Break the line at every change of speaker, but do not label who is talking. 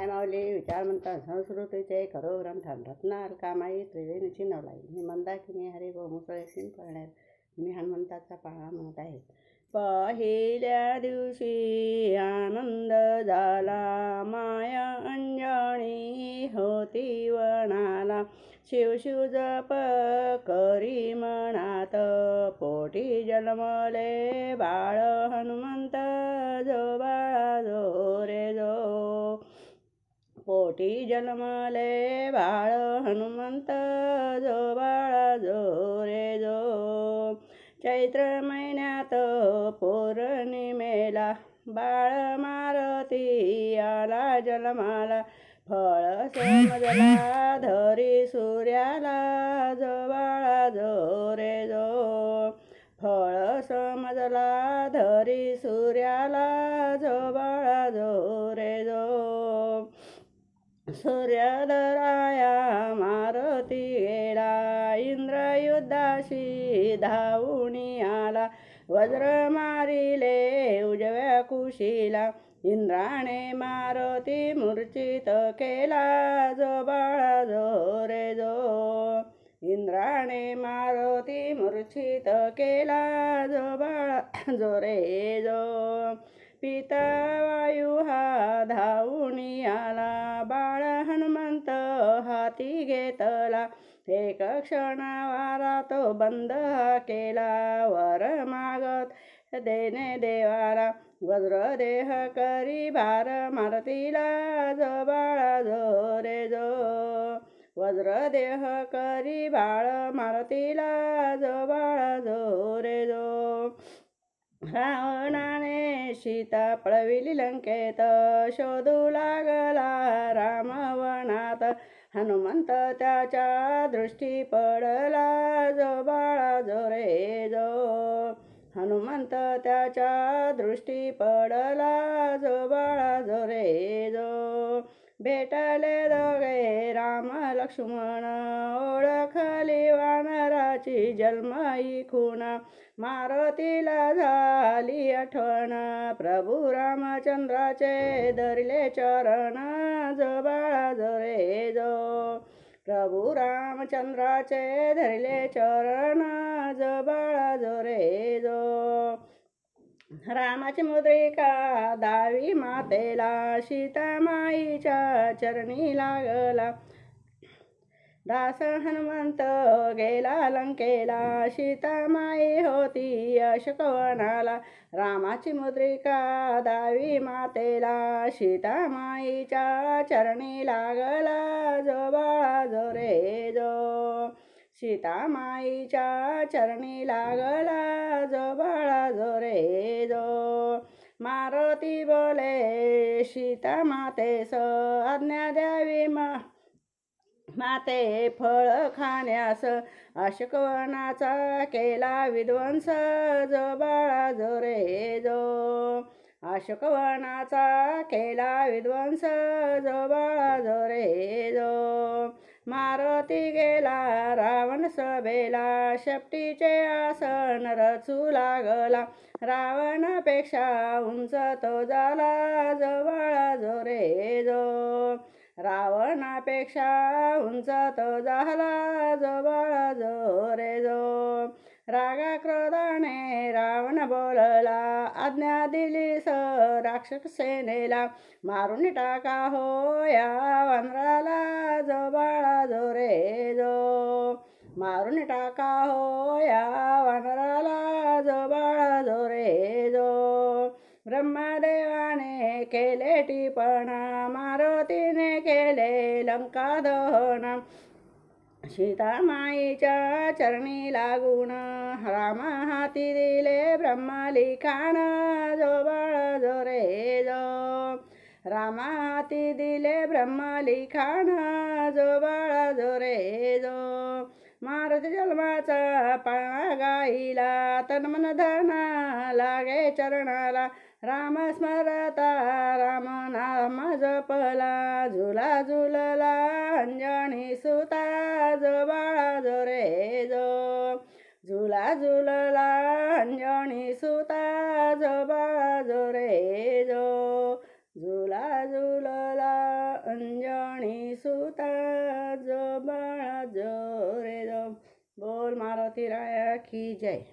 माय माऊली विचार म्हणता संस्कृतीचे खरो ग्रंथान रत्नार कामाई त्रिवेणीची नवलाई. मी मंदाकिनी हरी व मुसळशीन पळणार. मी हनुमंताचा पाळा म्हणत आहे. पहिल्या दिवशी आनंद झाला, माया अंजनी होती वनाला. शिव शिव जप करी मनात, पोटी जन्मले बाळ हनुमंत. जो बाळा जो रे जो, पोटी जन्मले बाळ हनुमंत. जो बाळा जो रे जो. चैत्र महिन्यात पौर्णिमेला, बाळ मारुती आला जन्माला. फळ समजला धरी सूर्याला. जो बाळा जो रे जो, फळ समजला धरी सूर्याला. जो बाळा जो रे जो. सूर्योदराया मारुती गेला, इंद्रयुद्धाशी धावूनी आला. वज्र मारिले उजव्या कुशीला, इंद्राने मारुती मूर्छित केला. जो बाळा जो रे जो, इंद्राने मारुती मूर्छित केला. जो बाळा जो रे जो. पितवायू हा धावूनी आला, बाळ हनुमंत हाती घेतला. एक क्षणावारा तो बंद केला, वर मागत देणे देवाला. वज्रदेह करी भार मारुतीला. जो बाळा जो रे जो, वज्रदेह करी बाळ मारुतीला. जो बाळा जो रे जो. रावणाने सीता पळविली लंकेत, शोधू लागला राम वनात. हनुमंत त्याच्या दृष्टी पडला. जो बाळा जो रे जो, हनुमंत त्याच्या दृष्टी पडला. जो बाळा जो रे जो. भेटले दोघे राम लक्ष्मण, ओळखली वानराची जन्मही खूण. मारुतीला झाली आठवण, प्रभू रामचंद्राचे धरले चरण. जो बाळा जो रे जो, प्रभू रामचंद्राचे धरले चरण. जो बाळा जो रे जो. रामाची मुद्रिका दावी मातेला, सीतामाईच्या चरणी लागला. दास हनुमंत गेला लंकेला, सीतामाई होती अशोकवनाला. रामाची मुद्रिका दावी मातेला, सीतामाईच्या चरणी लागला. जो बाळा जो रे जो, सीतामाईच्या चरणी लागला. जो बाळा जो रे जो. मारुती बोले सीता मातेस, आज्ञा द्यावी माते फळ खाण्यास. अशोकवनाचा केला विध्वंस. जो बाळा जो रे जो, अशोकवनाचा केला विध्वंस. जो बाळा जो रे जो. मारुती गेला रावण सभेला, शेपटीचे आसन रचू लागला. रावणापेक्षा उंच तो झाला. जो बाळा जो रे जो, रावणापेक्षा उंच तो झाला. जो बाळा जो रे जो. रागा क्रोधाने रावण बोलला, आज्ञा दिलीस राक्षस सेनेला. मारून टाका हो या वानराला. जो बाळा जो रे जो, मारून टाका हो या वानराला. जो बाळा जो रे जो. ब्रह्मदेवाने केले टिपण, मारुतीने केले लंका दहन. सीतामाईच्या चरणी लागून रामा हाती दिले ब्रह्मलिखाण. जो बाळा जो रे जो, रामा हाती दिले ब्रह्मलिखाण. जो बाळा जो रे जो. मारुती जन्माचा पाळणा गाईला, तनमन धना लागे चरणाला. राम स्मरता राम नाम जपला, झुला झुलला अंजनी सुता. जो बाळा जो रे जो, झुला झुलला अंजनी सुता. जो बाळा जो रे जो, झुला झुलला मारुती राया की जय.